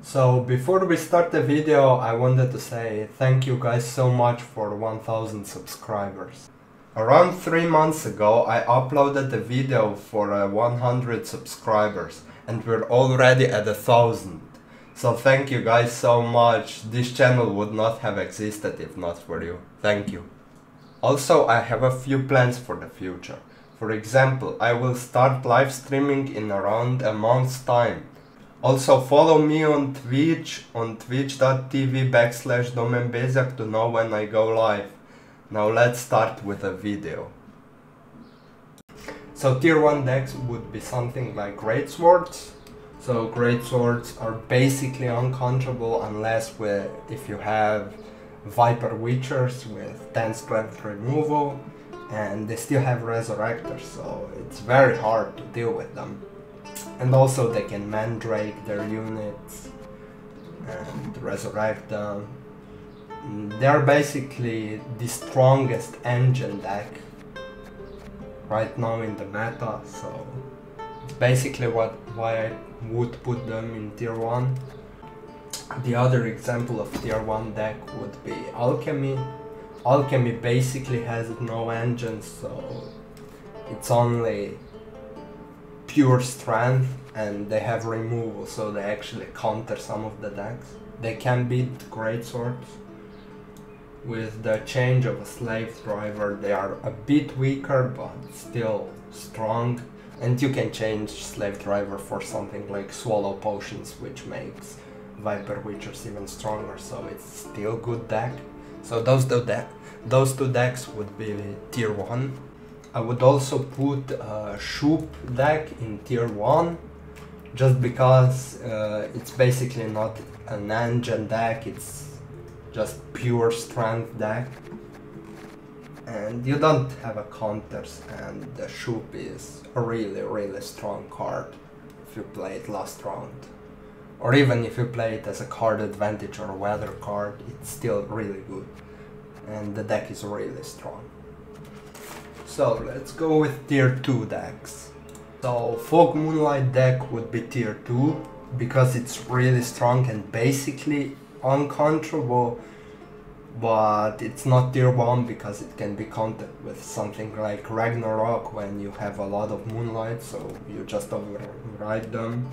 So before we start the video, I wanted to say thank you guys so much for 1000 subscribers. Around 3 months ago I uploaded a video for 100 subscribers and we're already at 1000. So thank you guys so much. This channel would not have existed if not for you. Thank you. Also, I have a few plans for the future. For example, I will start live streaming in around a month's time. Also follow me on Twitch, on twitch.tv/domenbeziak to know when I go live. Now let's start with a video. So tier 1 decks would be something like Great Swords. So Great Swords are basically uncontrollable unless if you have Viper Witchers with 10 strength removal, and they still have Resurrectors, so it's very hard to deal with them. And also they can Mandrake their units and resurrect them. They're basically the strongest engine deck right now in the meta, so it's basically why I would put them in tier 1. The other example of tier 1 deck would be Alchemy. Alchemy basically has no engines, so it's only pure strength, and they have removal, so they actually counter some of the decks. They can beat Great Swords. With the change of a Slave Driver, they are a bit weaker but still strong, and you can change Slave Driver for something like Swallow Potions, which makes Viper Witchers even stronger, so it's still good deck. So those two decks would be tier 1. I would also put a Shoop deck in tier 1, just because it's basically not an engine deck, it's just pure strength deck. And you don't have a counters, and the Shoop is a really strong card if you play it last round. Or even if you play it as a card advantage or a weather card, it's still really good. And the deck is really strong. So let's go with tier 2 decks. So Fog Moonlight deck would be tier 2 because it's really strong and basically uncontrollable, but it's not tier 1 because it can be countered with something like Ragnarok when you have a lot of Moonlight, so you just override them.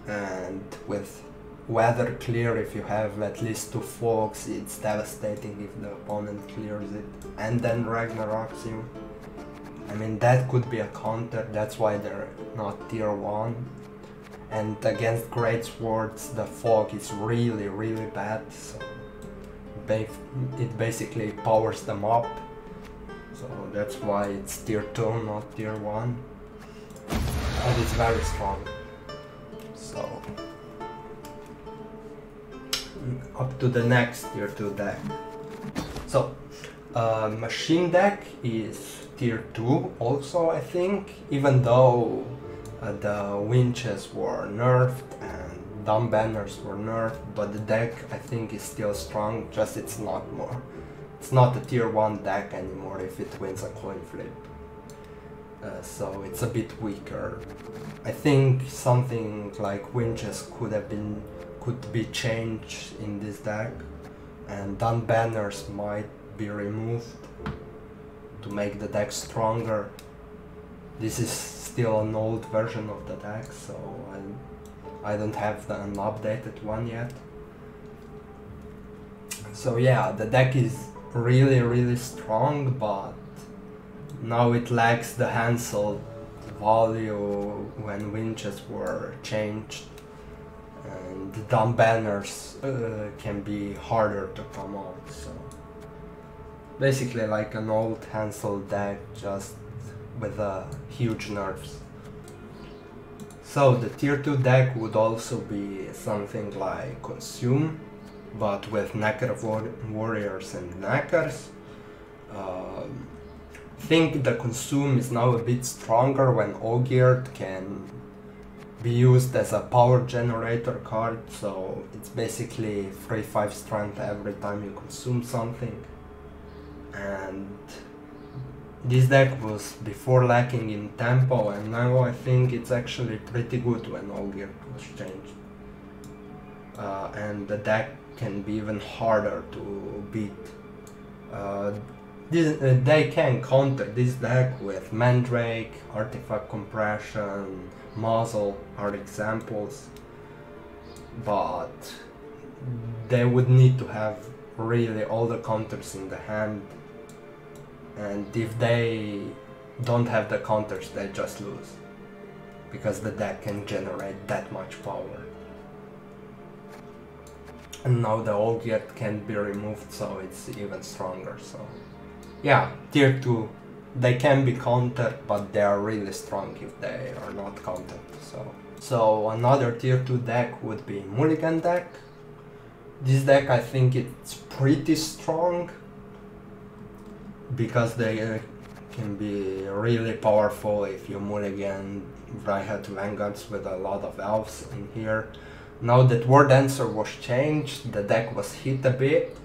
And with Weather Clear, if you have at least 2 fogs, it's devastating if the opponent clears it and then Ragnaroks you. I mean, that could be a counter, that's why they're not tier 1. And against Great Swords, the fog is really bad, so it basically powers them up. So that's why it's tier 2, not tier 1. And it's very strong. So up to the next tier 2 deck. So Machine deck is tier 2 also, I think, even though the winches were nerfed and dumb banners were nerfed, but the deck I think is still strong, just it's not a tier 1 deck anymore if it wins a coin flip. So it's a bit weaker. I think something like winches could be changed in this deck, and dumb banners might be removed to make the deck stronger. This is still an old version of the deck, so I don't have an updated one yet. So yeah, the deck is really strong, but now it lacks the Hansel value when winches were changed, and the dumb banners can be harder to come out. So basically like an old Hansel deck, just with huge nerfs. So the tier 2 deck would also be something like Consume, but with Knacker Warriors and Knackers. I think the Consume is now a bit stronger when Ogierd can be used as a power generator card, so it's basically 3-5 strength every time you consume something. And this deck was before lacking in tempo, and now I think it's actually pretty good when Ogierd was changed. and the deck can be even harder to beat. They can counter this deck with Mandrake, Artifact Compression, Muzzle are examples, but they would need to have really all the counters in the hand, and if they don't have the counters, they just lose, because the deck can generate that much power. And now the Olgierd can be removed, so it's even stronger. So yeah, tier 2, they can be countered, but they are really strong if they are not countered. So another tier 2 deck would be Mulligan deck. This deck, I think it's pretty strong, because they can be really powerful if you mulligan Dryad Vanguards with a lot of elves in here. Now that War Dancer was changed, the deck was hit a bit,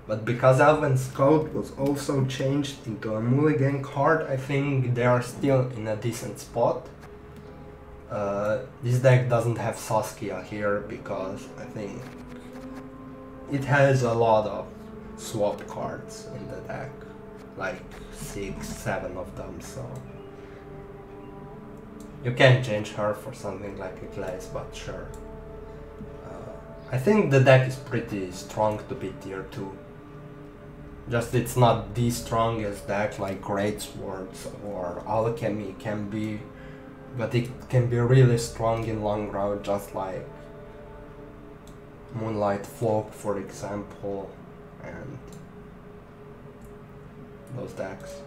but because Elven Scout was also changed into a mulligan card, I think they are still in a decent spot. This deck doesn't have Saskia here because I think it has a lot of swap cards in the deck, like 6, 7 of them, so you can change her for something like a Glaze, but sure. I think the deck is pretty strong to be tier 2. Just it's not the strongest deck like Great Swords or Alchemy can be, but it can be really strong in long route, just like Moonlight Folk, for example, and those decks.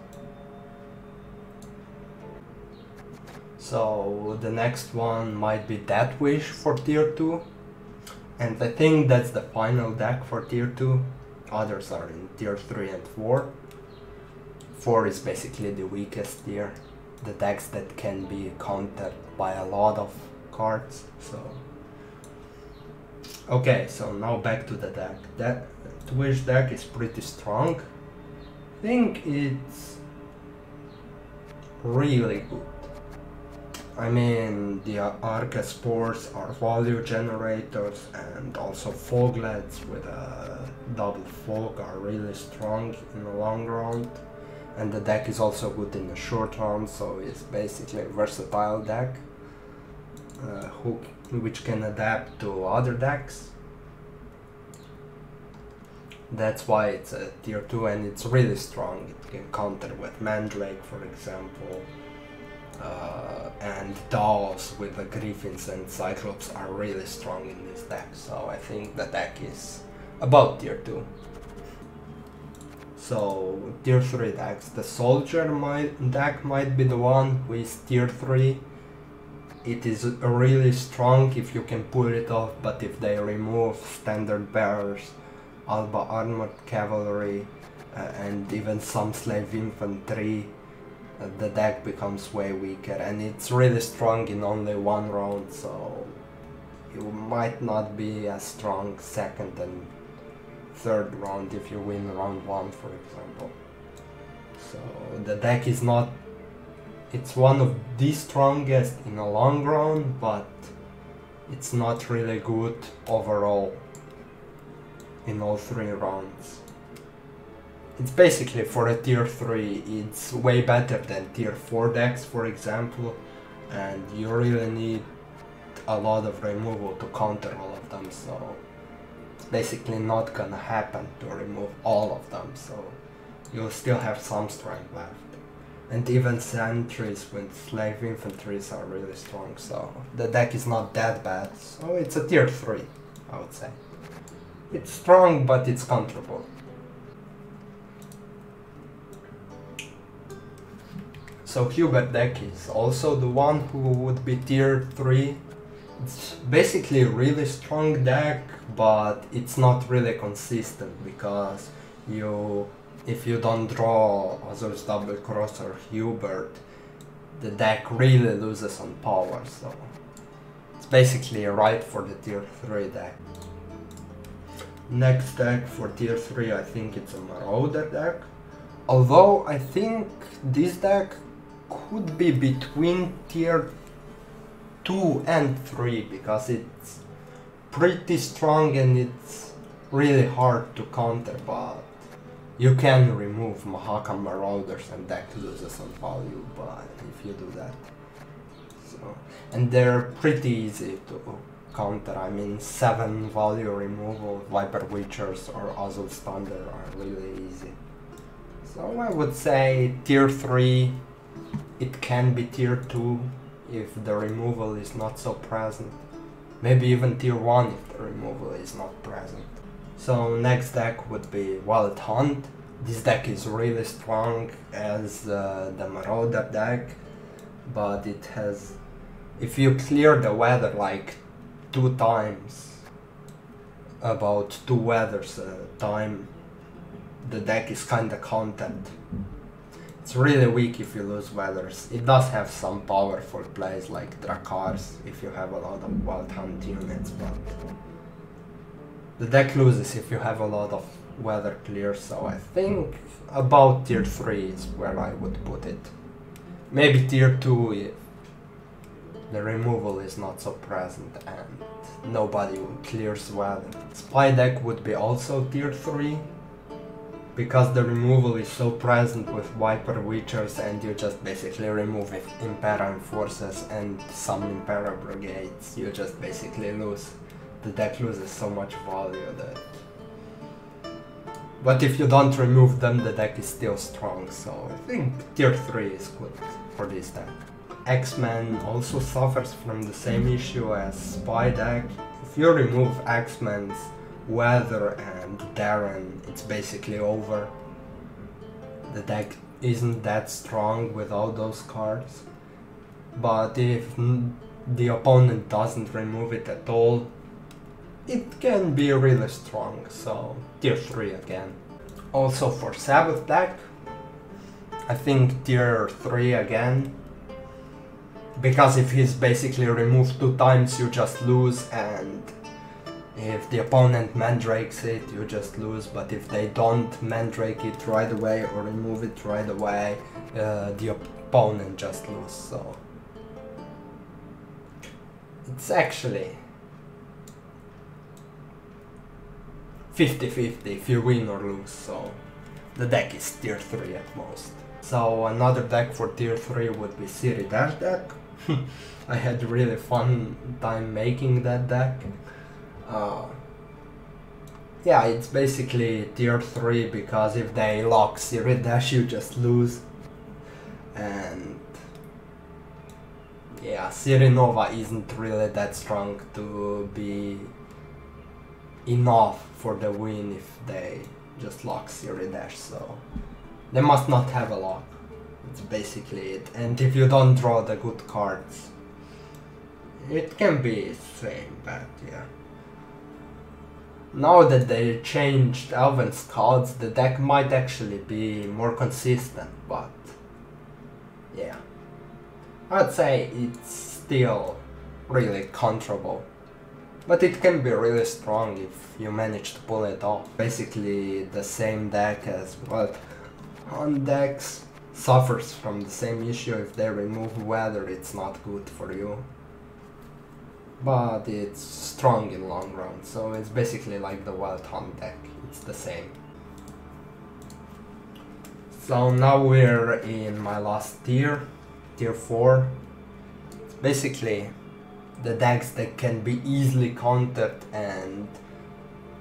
So the next one might be Death Wish for tier 2, and I think that's the final deck for tier 2. Others are in tier 3 and 4. 4 is basically the weakest tier, the decks that can be countered by a lot of cards. So okay, so now back to the deck. That Wish deck is pretty strong. I think it's really good. I mean, the Archaspores are value generators, and also Foglets with a double Fog are really strong in the long round. And the deck is also good in the short round, so it's basically a versatile deck which can adapt to other decks. That's why it's a tier 2, and it's really strong. It can counter with Mandrake, for example, and Dolls with the Griffins and Cyclops are really strong in this deck, so I think the deck is about tier 2. So tier 3 decks, the Soldier deck might be the one who is tier 3. It is really strong if you can pull it off, but if they remove Standard Bearers, Alba Armored Cavalry, and even some Slave Infantry, the deck becomes way weaker, and it's really strong in only one round, so you might not be as strong second and third round if you win round 1, for example. So the deck is not, it's one of the strongest in a long round, but it's not really good overall in all 3 rounds. It's basically, for a tier 3, it's way better than tier 4 decks, for example, and you really need a lot of removal to counter all of them, so it's basically not gonna happen to remove all of them, so you'll still have some strength left. And even sentries with slave infantries are really strong, so the deck is not that bad, so it's a tier 3, I would say. It's strong, but it's counterable. So Hubert deck is also the one who would be tier 3. It's basically a really strong deck, but it's not really consistent, because if you don't draw Azur's Double Cross or Hubert, the deck really loses on power, so it's basically right for the tier 3 deck. Next deck for tier 3, I think it's a Marauder deck. Although I think this deck could be between tier 2 and 3, because it's pretty strong and it's really hard to counter, but you can remove Mahakam Marauders and deck loses on value, but if you do that. So, and they're pretty easy to counter. I mean, 7 value removal, Viper Witchers or Azul Thunder are really easy. So I would say tier 3, it can be tier 2 if the removal is not so present. Maybe even tier 1 if the removal is not present. So next deck would be Wild Hunt. This deck is really strong as the Marauder deck, but it has, if you clear the weather like 2 times, about 2 weathers a time, the deck is kinda countered. It's really weak if you lose weathers. It does have some powerful plays like Drakars if you have a lot of Wild Hunt units, but the deck loses if you have a lot of weather clear, so I think about tier 3 is where I would put it. Maybe tier 2 if the removal is not so present and nobody clears weather. Spy deck would be also tier 3, because the removal is so present with Viper Witchers and you just basically remove Impera Enforcers and some Impera Brigades, you just basically lose. The deck loses so much value that... But if you don't remove them, the deck is still strong, so I think tier 3 is good for this deck. X-Men also suffers from the same issue as Spy deck. If you remove X-Men's Weather and Darren, it's basically over. The deck isn't that strong without those cards. But if the opponent doesn't remove it at all, it can be really strong, so tier 3 again. Also for Sabbath deck, I think tier 3 again. Because if he's basically removed 2 times, you just lose, and if the opponent mandrakes it, you just lose, but if they don't mandrake it right away or remove it right away, the opponent just loses, so... It's actually 50-50 if you win or lose, so the deck is tier 3 at most. So another deck for tier 3 would be City Dash deck. I had a really fun time making that deck. Yeah, it's basically tier 3 because if they lock City Dash you just lose. And yeah, City Nova isn't really that strong to be enough for the win if they just lock City Dash, so they must not have a lock. It's basically it. And if you don't draw the good cards, it can be same, but yeah. Now that they changed Elven Scouts, the deck might actually be more consistent, but yeah. I'd say it's still really counterable. But it can be really strong if you manage to pull it off. Basically the same deck as Wild Hunt decks. Suffers from the same issue. If they remove weather, it's not good for you. But it's strong in long run, so it's basically like the Wild Hunt deck. It's the same. So now we're in my last tier, tier 4. It's basically the decks that can be easily countered and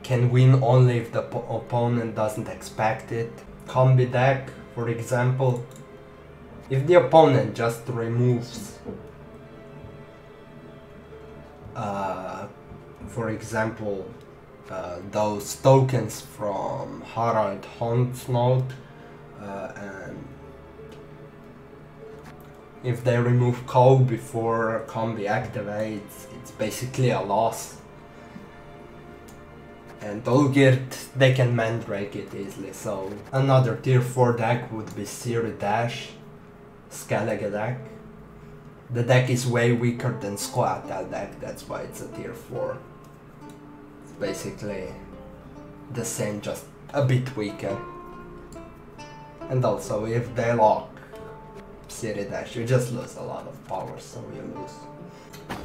can win only if the opponent doesn't expect it. Combi deck, for example, if the opponent just removes, for example, those tokens from Harald Hunt's node, and if they remove Ko before combi activates, it's basically a loss. And Olgierd, they can mandrake it easily, so another tier 4 deck would be City Dash, Skellige deck. The deck is way weaker than Squatel deck, that's why it's a tier 4. It's basically the same, just a bit weaker. And also if they lock City Dash, you just lose a lot of power, so you lose.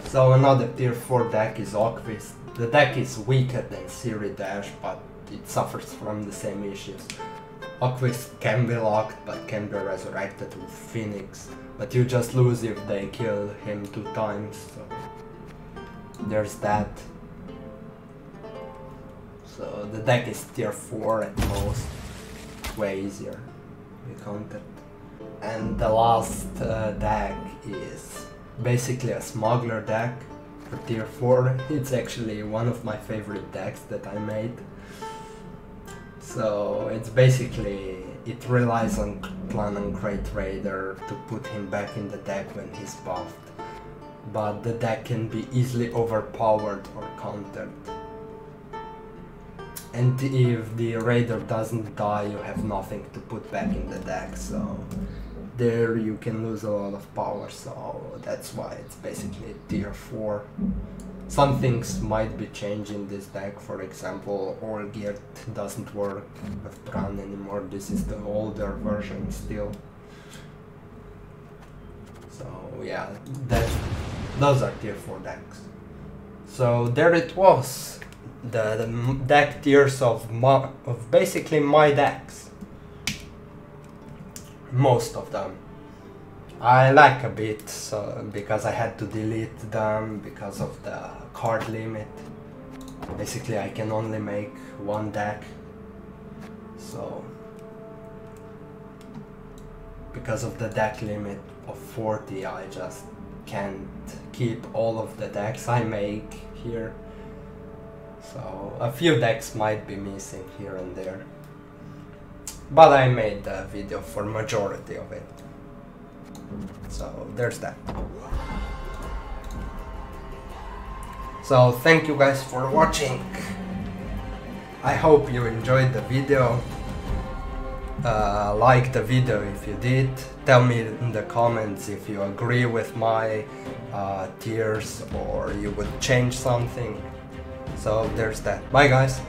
So another tier 4 deck is Oakvist. The deck is weaker than Siri Dash, but it suffers from the same issues. Aquist can be locked, but can be resurrected with Phoenix, but you just lose if they kill him 2 times, so there's that. So the deck is tier 4 at most, way easier to be countered. And the last deck is basically a smuggler deck for tier 4. It's actually one of my favorite decks that I made. So it's basically, it relies on Clan and Great Raider to put him back in the deck when he's buffed. But the deck can be easily overpowered or countered. And if the Raider doesn't die, you have nothing to put back in the deck, so there you can lose a lot of power, so that's why it's basically tier 4. Some things might be changed in this deck, for example, Orgeart doesn't work with Bran anymore, this is the older version still. So yeah, those are tier 4 decks. So there it was, the deck tiers of basically my decks. Most of them. I like a bit, so because I had to delete them because of the card limit. Basically I can only make 1 deck, so because of the deck limit of 40 I just can't keep all of the decks I make here. So a few decks might be missing here and there, but I made the video for majority of it. So there's that. So thank you guys for watching. I hope you enjoyed the video. Like the video if you did. Tell me in the comments if you agree with my tiers or you would change something. So there's that. Bye guys.